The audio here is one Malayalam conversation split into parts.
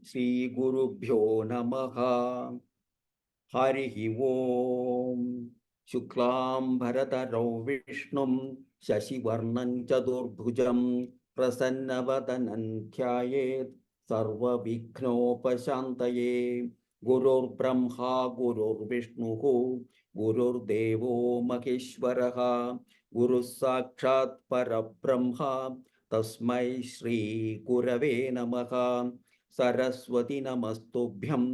ശ്രീഗുരുഭ്യോ നമഃ. ഹരിഃ ഓം. ശുക്ലാംബരധരോ വിഷ്ണും ശശിവർണം ചതുർഭുജം പ്രസന്നവദനം ധ്യായേത് സർവവിഘ്നോപശാന്തയേ. ഗുരുർബ്രഹ്മാ ഗുരുർവിഷ്ണുഃ ഗുരുർദേവോ മഹേശ്വരഃ. ഗുരുഃ സാക്ഷാത് പരബ്രഹ്മ തസ്മൈ ശ്രീ ഗുരവേ നമഃ. സരസ്വതി നമസ്തുഭ്യം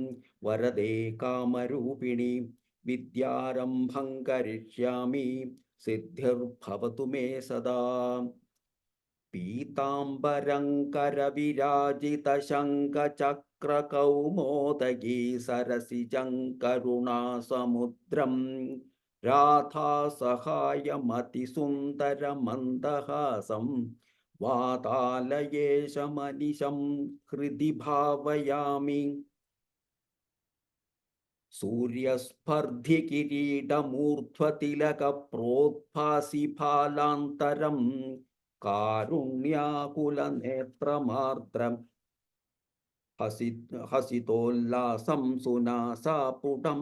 വരദേ കാമരൂപിണി. വിദ്യാരംഭം കരിഷ്യാമി സിദ്ധിർഭവതു മേ സദാ. പീതാംബരം കരവിരാജിതശംഖചക്രകൗമോദഗീ സരസിജം കരുണാസമുദ്രം രാധാസഹായമതിസുന്ദരമന്ദഹാസം വാതാലയേശമനിശം ഹൃദി ഭാവയാമി. സൂര്യസ്പർദ്ധി കിരീടമൂർധ്വതിലകപ്രോദ്ഭാസി ഫാലാന്തരം കാരുണ്യാകുലനേത്രമാർദ്രം ഹസിതോല്ലാസം സുനാസാപുടം.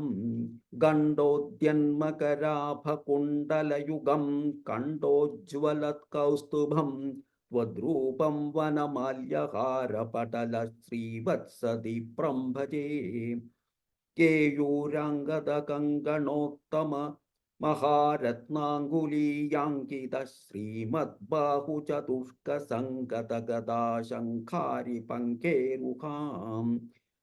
ഗണ്ഡോദ്യന്മകരാഭകുണ്ടലയുഗം കണ്ഠോജ്വലത്കൗസ്തുഭം ത്വദ്രൂപം വനമാല്യഹാരപടല ശ്രീവത്സദീപ്രം ഭജേ. കേയൂരാംഗദകങ്കണോത്തമ മഹാരത്നാംഗുലീയാങ്കിത ശ്രീമദ്ബാഹുചതുഷ്കസംഗതഗദാശംഖാരി പങ്കേരുഹാം.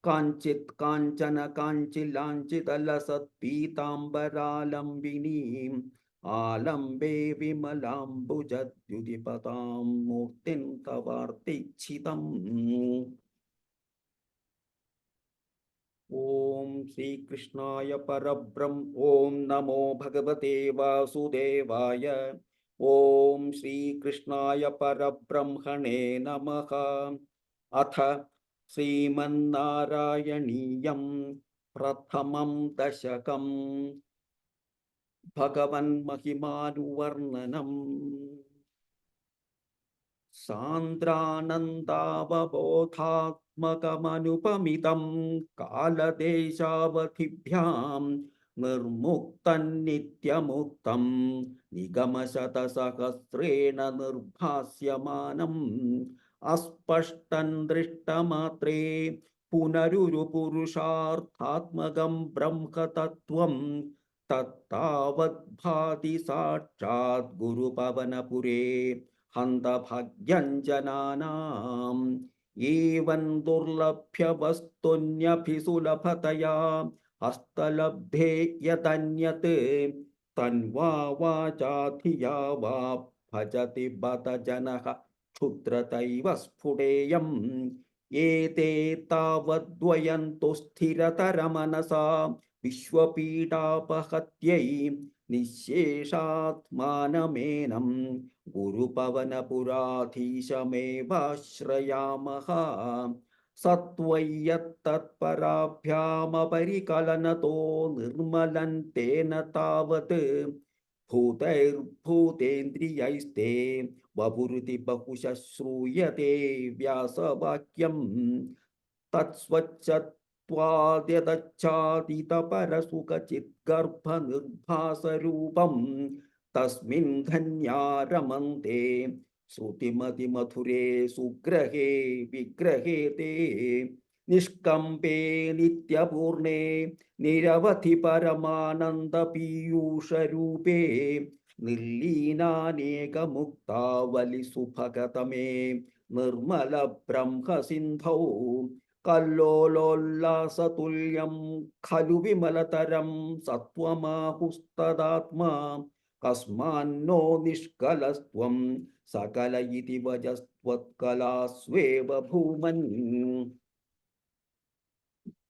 കാഞ്ചിത് കാഞ്ചന കാഞ്ചിലലസത്പീതാംബരാലംബിനീം ആലംബേ വിമലാംബുജദ്യുതിപതാം മൂർത്തിം തവാർത്തിച്ഛിതം. ഓം ശ്രീകൃഷ്ണായ പരബ്രഹ്മ. ഓം നമോ ഭഗവതേ വാസുദേവായ. ഓം ശ്രീകൃഷ്ണായ പരബ്രഹ്മണേ നമഃ. അഥ ശ്രീമന്നാരായണീയം പ്രഥമം ദശകം. ഭഗവൻ മഹിമാനുവർണ്ണനം. സാന്ദ്രാനന്ദാവബോധാത്മകമനുപമിതം കാലദേശാവധിഭ്യാം നിർമുക്തന്നിത്യമുക്തം നിഗമശതസഹസ്രേണ നിർഭാസ്യമാനം. അസ്പഷ്ടം ദൃഷ്ടമാത്രേ പുനരുരുപുരുഷാർത്ഥാത്മകം ബ്രഹ്മതത്വം തത്താവദ്ഭാതി സാക്ഷാത് ഗുരുപവനപുരേ ഹന്തഭാഗ്യഞ്ജനാനാം. ഏവം ദുർലഭ്യ വസ്തുന്യഭിസുലഭതയാ ഹസ്തലബ്ധേ യദന്യത് തൻവാ വാചാധിയാ വാ ഭജതി ബത ജനഃ ക്ഷുദ്രതൈവ സ്ഫുടേയം. ഏതേ താവദ്വയന്തു സ്ഥിരതരമനസാ വിശ്വപീഡാപഹത്यै നിശേഷാത്മാനമേനം ഗുരുപവനപുരാധീശമേവാശ്രയാമഃ. സത്വയ്യത്തത്പരാഭ്യാമപരികലനതോ നിർമ്മലൻ തേന താവത് ഭൂതൈർഭൂതേന്ദ്രിയൈസ്തേ വപുരുതി ബഹുശഃ ശ്രൂയതേ വ്യാസവാക്യം. തത്സ്വച്ഛത്വാദ്യതച്ഛാദിതപരസുഖചിദ്ഗർഭനിർഭാസരൂപം തസ്മിൻ ധന്യാരമന്തെ ശ്രുതിമതിമധുരേ സുഗ്രഹേ വിഗ്രഹേ തേ. നിഷ്കമ്പേ നിത്യപൂർണേ നിരവധി പരമാനന്ദപീയൂഷരൂപേ നിർലീനാനേകമുക്താവലിസുഭഗതമേ നിർമ്മല ബ്രഹ്മസിന്ധൗ. കല്ലോലോല്ലാസതുല്യം ഖലു വിമലതരം സത്വമാഹുസ്തദാത്മാ. കസ്മാന്നോ നിഷ്കലസ്ത്വം സകല ഇതി വജസ്ത്വത്കലാസ്വേവ ഭൂമൻ.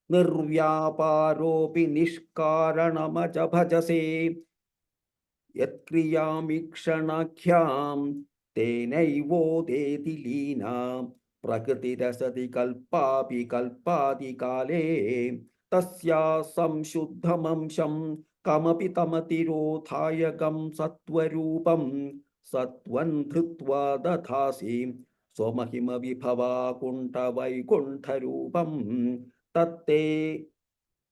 നിർവ്യാപാരോപി നിഷ്കാരണമജ ഭജസേ യത്ക്രിയാമീക്ഷണാഖ്യാം തേനൈവോദേതി ലീനാ. പ്രകൃതിരസതി കൽപ്പാപി കൽപ്പാതി കാലേ തസ്യാ സംശുദ്ധമംശം കമപി തമതിരോധായകം സത്വരൂപം സത്വം ധൃത്വാ ദധാസി സ്വമഹിമ വിഭവാകുണ്ഠവൈകുണ്ഠരൂപം തത്തേ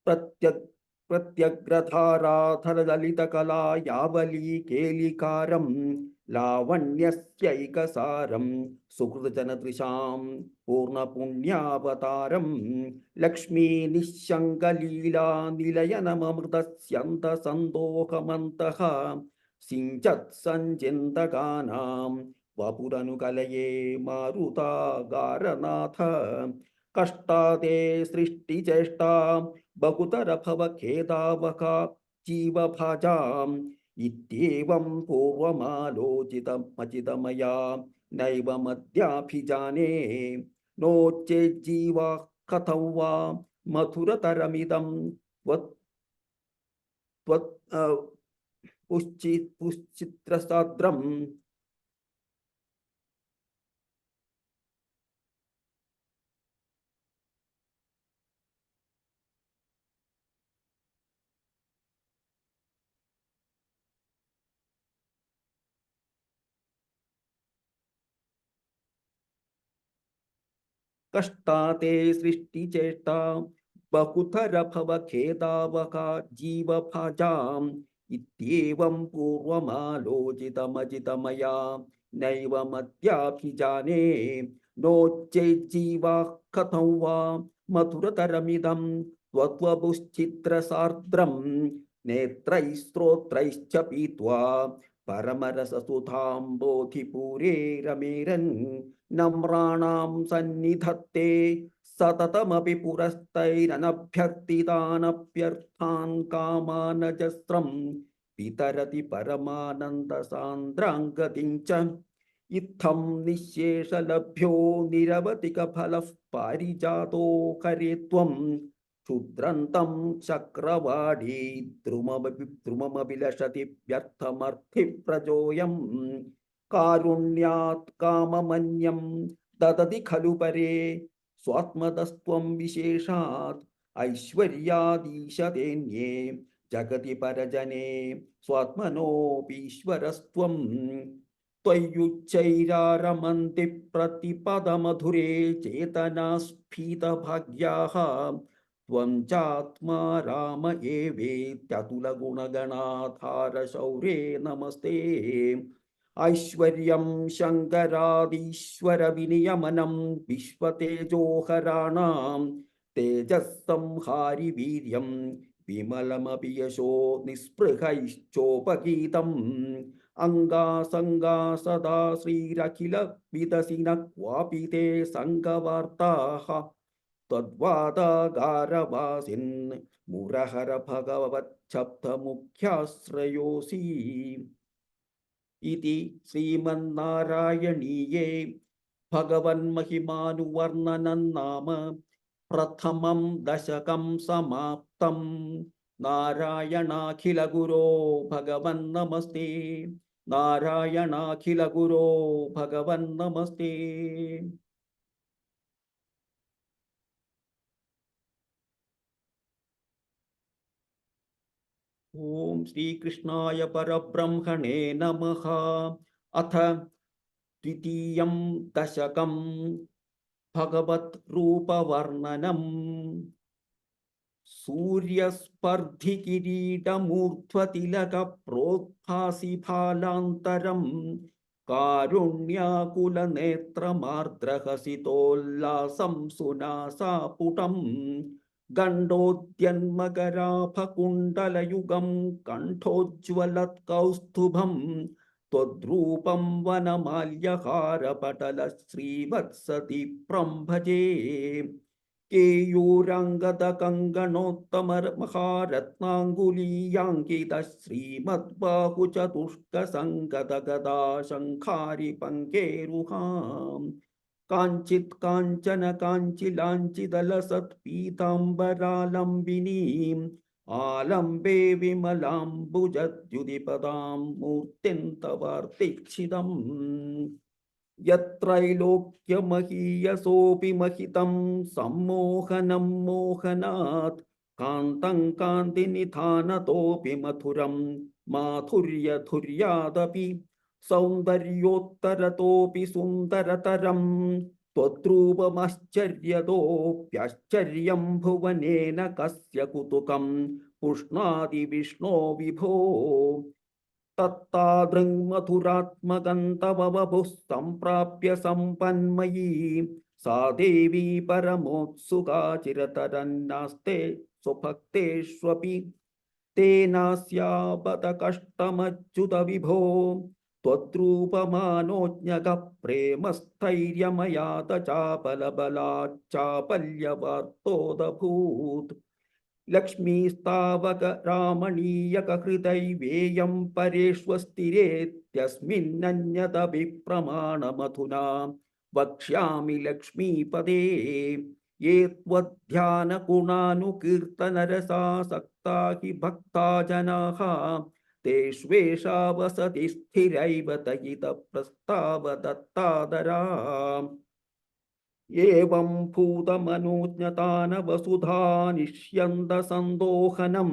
പ്രത്യഗ് പ്രത്യഗ്രധാരാധരലളിതകലായാവലീ കേലികാരം ലാവണ്യസ്യൈകസാരം സുഹൃതജനദൃശാം പൂർണ്ണപുണ്യാവതാരം ലക്ഷ്മീ നിശങ്കലീലാ നിലയനമമൃതസ്യന്തസന്തോഹമന്തഃ സിഞ്ചത് സഞ്ചിന്തകാനാം വപുരനുകലയേ മാരുതാകാരനാഥ കഷ്ടാദേ സൃഷ്ടിചേഷ്ടാ ബഹുതരഭവഖേദാവക ജീവഭാജാം ഇത്യേവം പൂർവമാലോചിതമചിതമയാ നൈവമദ്യാഭിജാനേ നോചേജ്ജീവാ കഥം വാ മധുരതരമിദം പുശ്ചിത്രസാദ്രം കഷ്ടാതേ സൃഷ്ടിചേഷ്ടാ ബഹുതരഭവഖേദാവകാ ജീവഭാജാം ഇത്യേവം പൂർവമാലോചിതമജിതമയാ നൈവമദ്യാഭിജാനേ നോചേജ്ജീവാഃ കഥം വാ മധുരതരമിദം ത്വത്വപുശ്ചിത്രസാർദ്രം നേത്രൈസ്ത്രോത്രൈശ്ച പീത്വാ പരമരസസുധാം ബോധിപൂരേ രമേരൻ നമ്രാണാം സന്നിധത്തെ സതതമപി പുരസ്തൈരനഭ്യർത്ഥിതാനഭ്യർത്ഥാൻ കാമാനജസ്രം വിതരതി പരമാനന്ദസാന്ദ്രാംഗതിം ച ഇത്തം നിശേഷലഭ്യോ നിരവധികഫലഃ പാരിജാതോ ഹരേ ത്വം ക്ഷുദ്രന്തം ചക്രവാടീ ദ്രുമമഭിലഷതി വ്യർത്ഥമർത്ഥി പ്രജോയം കാരുണ്യാത് കാമമന്യം ദദതി ഖലു പരേ സ്വാത്മതസ്ത്വം വിശേഷാത് ഐശ്വര്യാദീശതേന്യേ ജഗതി പരജനേ സ്വാത്മനോപീശ്വരസ്ത്വം ത്വയ്യുച്ചൈരാരമന്തി പ്രതിപദമധുരേ ചേതനാസ്ഫീതഭാഗ്യാഃ ത്വം ചാത്മാ രാമ ഏവേത്യതുലഗുണഗണാധാരശൗരേ നമസ്തേ ഐശ്വര്യം ശങ്കരാദീശ്വര വിനിയമനം വിശ്വതേജോഹരാണാം തേജസ്സംഹാരി വീര്യം വിമലമപി യശോ നിസ്പൃഹൈശ്ചോപഗീതം അംഗാസംഗാ സദാ ശ്രീരഖില വിദസിന ക്വാപി തേ സംഗവാർത്താഃ ത്വദ്വാദാകാരവാസിൻ മുരഹര ഭഗവച്ഛബ്ദമുഖ്യാശ്രയോസി ഇതി ശ്രീമന്നാരായണീയേ ഭഗവന്മഹിമാനുവർണ്ണനം നാമ പ്രഥമം ദശകം സമാപ്തം. നാരായണാഖില ഗുരോ ഭഗവൻ നമസ്തേ. നാരായണാഖില ഗുരോ ഭഗവൻ നമസ്തേ. ഓം ശ്രീകൃഷ്ണായ പരബ്രഹ്മണേ നമഃ. അഥ ദ്വിതീയം ദശകം. ഭഗവത് രൂപവർണ്ണനം. സൂര്യസ്പർദ്ധി കിരീടമൂർധ്വതിലക പ്രോദ്ഭാസി ഫാലാന്തരം കാരുണ്യാകുലനേത്രമാർദ്രഹസിതോല്ലാസം സുനാസാപുടം ഗണ്ഡോദ്യന്മകരാഭകുണ്ടലയുഗം കണ്ഠോജ്വലത്കൗസ്തുഭം ത്വദ്രൂപം വനമാല്യഹാരപടല ശ്രീവത്സദീപ്രം ഭജേ. കേയൂരാംഗദകങ്കണോത്തമമഹാരത്നാങ്കുലീയാങ്കിത ശ്രീമദ്ബാഹുചതുഷ്കസംഗതഗദാ ശംഖാരി പങ്കേരുഹാം കാഞ്ചിത് കാഞ്ചന കാഞ്ചിലാഞ്ചിതലസത്പീതാംബരാലംബിനീം ആലംബേ വിമലാംബുജദ്യുതിപദാം മൂർത്തിം തവാർത്തിച്ഛിതം. യത്രൈലോക്യമഹീയസോऽപി മഹിതം സമ്മോഹനം മോഹനാത് കാന്തം കാന്തിനിധാനതോऽപി മധുരം മാധുര്യധുര്യാദപി സൗന്ദര്യോത്തരതോപി സുന്ദരതരം ത്വദ്രൂപമാശ്ചര്യതോപ്യാശ്ചര്യം ഭുവനേന കസ്യ കുതുകം പുഷ്ണാതി വിഷ്ണോ വിഭോ തത്താദൃങ്മധുരാത്മകം തവ വപുഃ സംപ്രാപ്യ സമ്പന്മയീ സാ ദേവീ പരമോത്സുകാ ചിരതരന്നാസ്തേ സ്വഭക്തേഷ്വപി തേനാസ്യാപത കഷ്ടമച്യുത വിഭോ ത്വദ്രൂപമാനോജ്ഞക പ്രേമസ്ഥൈര്യമയാത ചാപലബലാച്ചാപല്യവാർത്തോദഭൂത് ലക്ഷ്മീസ്താവക രാമണീയക ഹൃദൈവേയം പരേഷ്വസ്തിരേത്യസ്മിന്നന്യതഭിപ്രമാണമധുനാ വക്ഷ്യാമി ലക്ഷ്മീപദേ യേ ത്വധ്യാനഗുണാനുകീർത്തനരസാസക്താ ഹി ഭക്താ ജനാഃ തേഷ്വേഷാ വസതി സ്ഥിരൈവ തയിത പ്രസ്താവദത്താദരാ ഏവം ഭൂതമനോജ്ഞതാന വസുധാ നിഷ്യന്ത സന്തോഹനം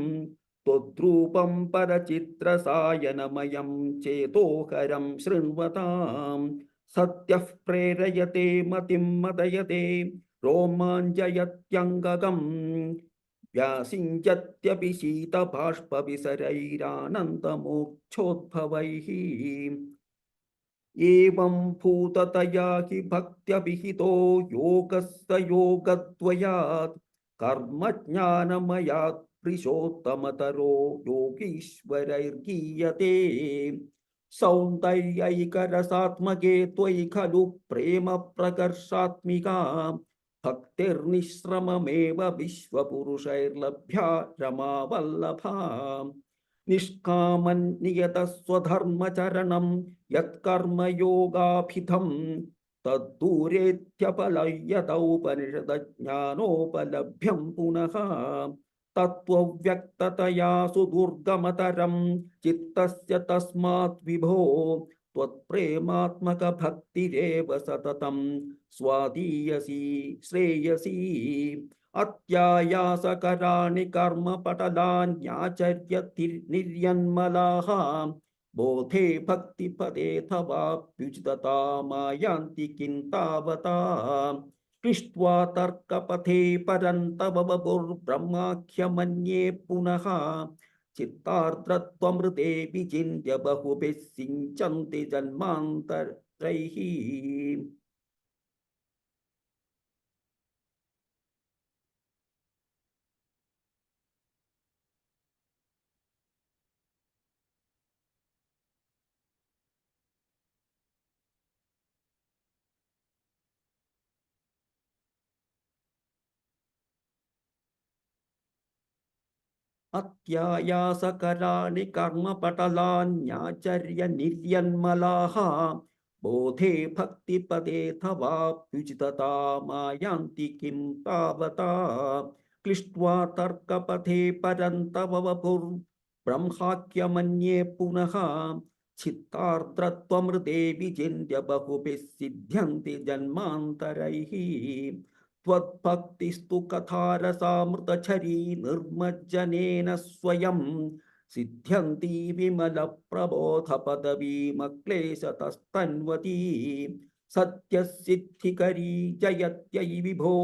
ത്വദ്രൂപം പരചിത്രസായനമയം ചേതോഹരം ശൃണ്വതാം സത്യഃ പ്രേരയത്തെ മതിം മദയത്തെ രോമാഞ്ചയത്യംഗകം വ്യാസിഞ്ചത്യപി ശീതബാഷ്പവിസരൈരാനന്ദമോക്ഷോദ്ഭവൈഃ ഏവം ഭൂതതയാ ഹി ഭക്ത്യഭിഹിതോ യോഗസ്സ യോഗദ്വയാത് കർമ്മജ്ഞാനമയാത് പുരുഷോത്തമതരോ യോഗീശ്വരൈർഗീയതേ സൗന്ദര്യൈകരസാത്മകേ ത്വയി ഖലു പ്രേമ പ്രകർഷാത്മികാ ഭക്തിർനിശ്രമമേവ വിശ്വപുരുഷൈർലഭ്യാ രമാവല്ലഭാ നിഷ്കാമൻ നിയതസ്വധർമ്മചരണം യത്കർമ്മയോഗാഭിധം തദ്ദൂരേത്യപലയതൗപനിഷദജ്ഞാനോപലഭ്യം പുനഃ തത്വവ്യക്തതയാ സുദുർഗമതരം ചിത്തസ്യ തസ്മാത് വിഭോ ത്വത്പ്രേമാത്മക ഭക്തിരേവ സതതം സ്വാദീയസി ശ്രേയസി അത്യായാസകരാണി കർമ്മപടലാന്യാചര്യതിർനിര്യന്മലാഃ ബോധേ ഭക്തിപദേഥവാപ്യുചിതതാമായാന്തി കിം താവതാ പൃഷ്ട്വാ തർക്കപഥേ പരന്തവ വപുർബ്രഹ്മാഖ്യമന്യേ പുനഃ ചിത്താർദ്രത്വമൃതേ വിചിന്യ ബഹുഭിः സിഞ്ചന്തി ജന്മാന്തരൈഃ. അത്യായാസകരാണി കർമ്മപടലാന്യാചര്യ നിര്യന്മലാഃ ബോധേ ഭക്തിപദേഥവാപ്യുചിതതാമായാന്തി കിം താവതാ ക്ലിഷ്ട്വാ തർക്കപഥേ പരന്തവ വപുർബ്രഹ്മാഖ്യമന്യേ പുനഃ ചിത്താർദ്രത്വമൃതേ വിചിന്യ ബഹുഭിः സിദ്ധ്യന്തി ജന്മാന്തരൈഃ. ത്വദ്ഭക്തിസ്തു കഥാരസാമൃതചരീ നിർമ്മജ്ജനേന സ്വയം സിദ്ധ്യന്തി വിമലപ്രബോധപദവീമക്ലേശതസ്തന്വതീ സത്യസിദ്ധികരീ ജയത്യൈ വിഭോ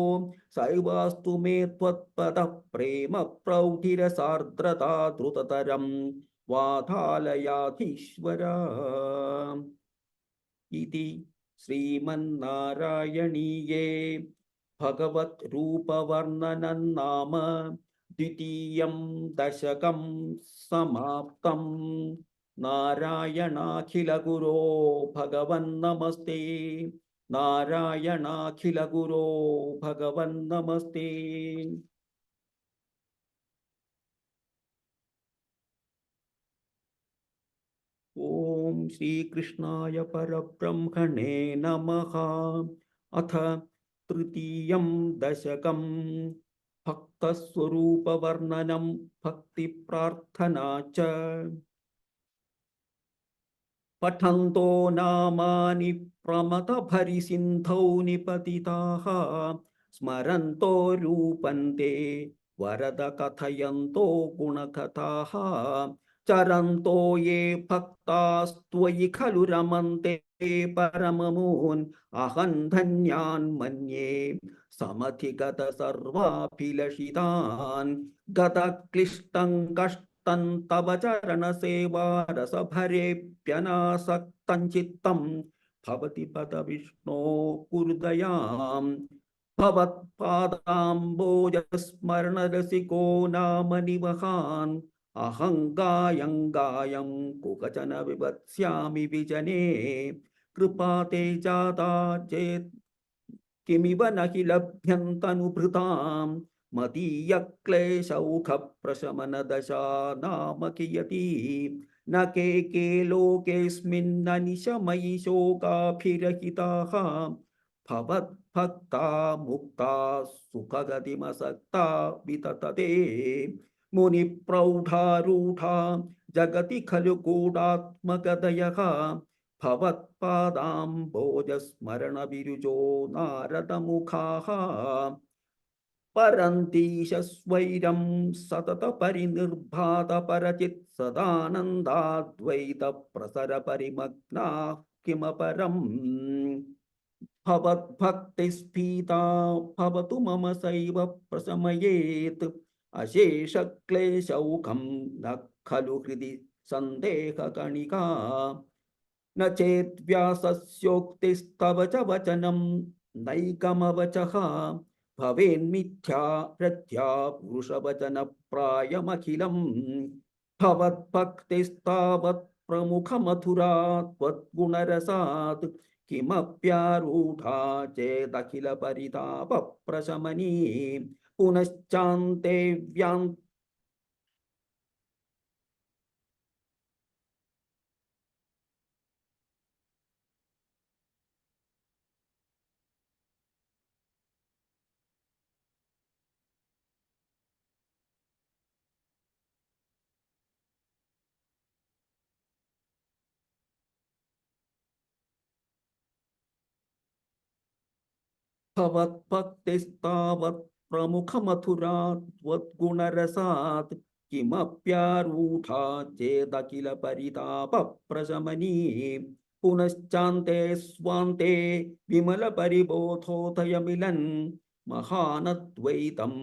സൈവാസ്തു മേ ത്വത്പദഃ പ്രേമ പ്രൗഢിരസാർദ്രതാ ദ്രുതതരം വാതാലയാധീശ്വര. ഇതി ശ്രീമന്നാരായണീയേ ഭഗവത് രൂപവർണ്ണനം നാമ ദ്വിതീയം ദശകം സമാപ്തം. നാരായണാഖില ഗുരോ ഭഗവൻ നമസ്തേ. നാരായണാഖില ഗുരോ ഭഗവൻ നമസ്തേ. ഓം ശ്രീകൃഷ്ണായ പരബ്രഹ്മണേ നമഃ. അഥ തൃതീയം ദശകം ഭക്തസ്വരൂപവർണ്ണനം ഭക്തിപ്രാർത്ഥനാ ച. പഠന്തോ നാമാനി പ്രമദഭരിസിന്ധൗ നിപതിതാഃ സ്മരന്തോ രൂപം തേ വരദ കഥയന്തോ ഗുണകഥാഃ चरन्तो ये भक्तास्त्वयि खलु रमन्ते परममून् अहं धन्यान् मन्ये समधिगत सर्वाभिलषितान् गतक्लिष्टं कष्टं तव चरणसेवारसभरेऽप्यनासक्तं चित्तं भवति पद विष्णो कुरुदयाम् भवत्पादाम्बोजस्मरणरसिको नाम निवहान् अहङ्गायङ्गायं कुकचन विवत्स्यामि विजने कृपा ते जाता चेत् किमिव न हि लभ्यन्तनुभृतां मदीयक्लेशौखप्रशमनदशा नाम कियती न के लोकेऽस्मिन्ननिशमयि शोकाभिरहिताः भवद्भक्ता मुक्ता सुखगतिमसक्ता विततते मुनिप्रौढारूढा जगति खलु कूटात्मगतयः भवत्पादाम्बोजस्मरणविरुजो नारदमुखाः परन्तीशस्वैरं सततपरिनिर्भातपरचित् सदानन्दाद्वैतप्रसरपरिमग्नाः किमपरम् भवद्भक्तिस्फीता भवतु मम सैव प्रशमयेत् अशेषक्लेशौखं न खलु हृदि सन्देहकणिका न चेद्व्यासस्योक्तिस्तव च वचनं नैकमवचः भवेन्मिथ्या प्रत्या पुरुषवचनप्रायमखिलम् भवद्भक्तिस्तावत् प्रमुखमथुरा त्वद्गुणरसात् किमप्यारूढा चेदखिलपरितापप्रशमनी पुनश्चान्ते भवद्भक्तिस्तावत् प्रमुखमथुरा त्वद्गुणरसात् किमप्यारूढा चेदखिल परितापप्रशमनी पुनश्चान्ते स्वान्ते विमलपरिबोधोदयमिलन् महानद्वैतम्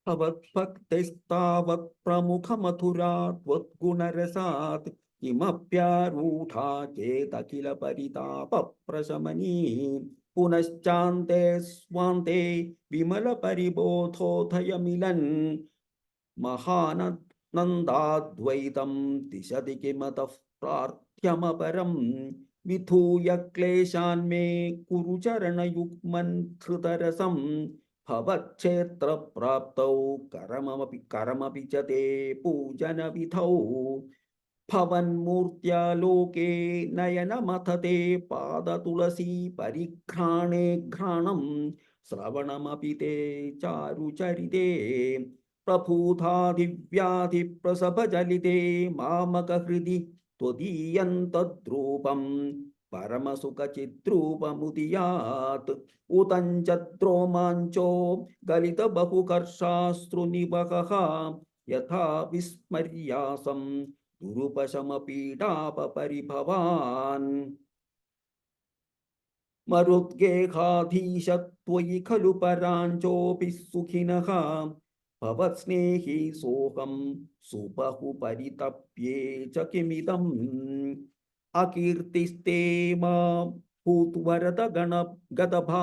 भवद्भक्तिस्तावत् प्रमुखमथुरा त्वद्गुणरसात् किमप्यारूढा चेदखिल परितापप्रशमनी पुनश्चान्ते स्वान्ते विमलपरिबोधोदयमिलन् महानन्दाद्वैतं दिशति किमतः प्रार्थ्यमपरं विधूय क्लेशान्मे कुरु चरणयुग्मन् धृतरसं भवच्छेत्रप्राप्तौ करमपि च ते पूजनविधौ भवन्मूर्त्यालोके नयनमथते पादतुलसी परिघ्राणे घ्राणं श्रवणमपि ते चारुचरिते प्रभूतादिव्याधिप्रसभजलिते मामकहृदि त्वदीयन्तद्रूपं परमसुखचिद्रूपमुदीयात् उतञ्चद्रोमाञ्चो गलितबहुकर्षाश्रुनिवहः यथा विस्मर्यासं दुरुपशमपीडापपरिभवान् मरुद्गेहाधीश त्वयि खलु पराञ्चोऽपि सुखिनः भवत्स्नेही सोऽहं सुबहुपरितप्ये च किमिदम् अकीर्तिस्ते मा भूत्वरद गणगदभा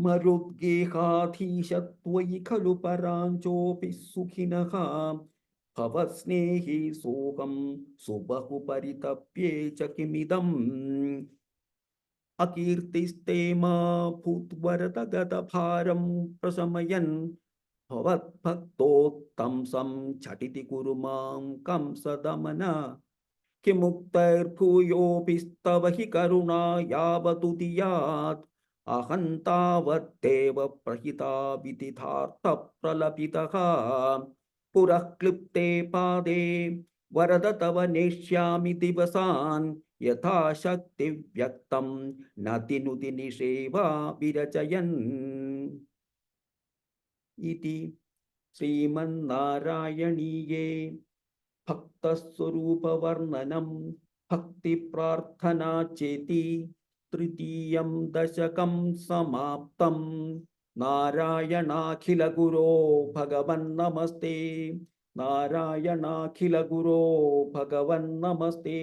मरुद्गेहाधीश त्वयि खलु पराञ्चोऽपि सुखिनः भवस्नेही सोऽहं सुबहु परितप्ये च किमिदम् अकीर्तिस्ते मा भूत्वरतगतभारं प्रशमयन् भवद्भक्तोत्तंसं झटिति कुरु मां कंसदमन किमुक्तैर्भूयोऽपिस्तव हि करुणा यावदुदीयात् अहं तावत्तेव प्रहिता विदितार्थप्रलपितः पुरः क्लिप्ते पादे वरद तव नेष्यामि दिवसान् यथाशक्ति व्यक्तं नतिनुति निषेवा विरचयन् इति श्रीमन्नारायणीये भक्तस्वरूपवर्णनं भक्तिप्रार्थना चेति तृतीयं दशकं समाप्तं नारायणाखिलगुरो भगवन्नमस्ते नारायणाखिलगुरो भगवन्नमस्ते।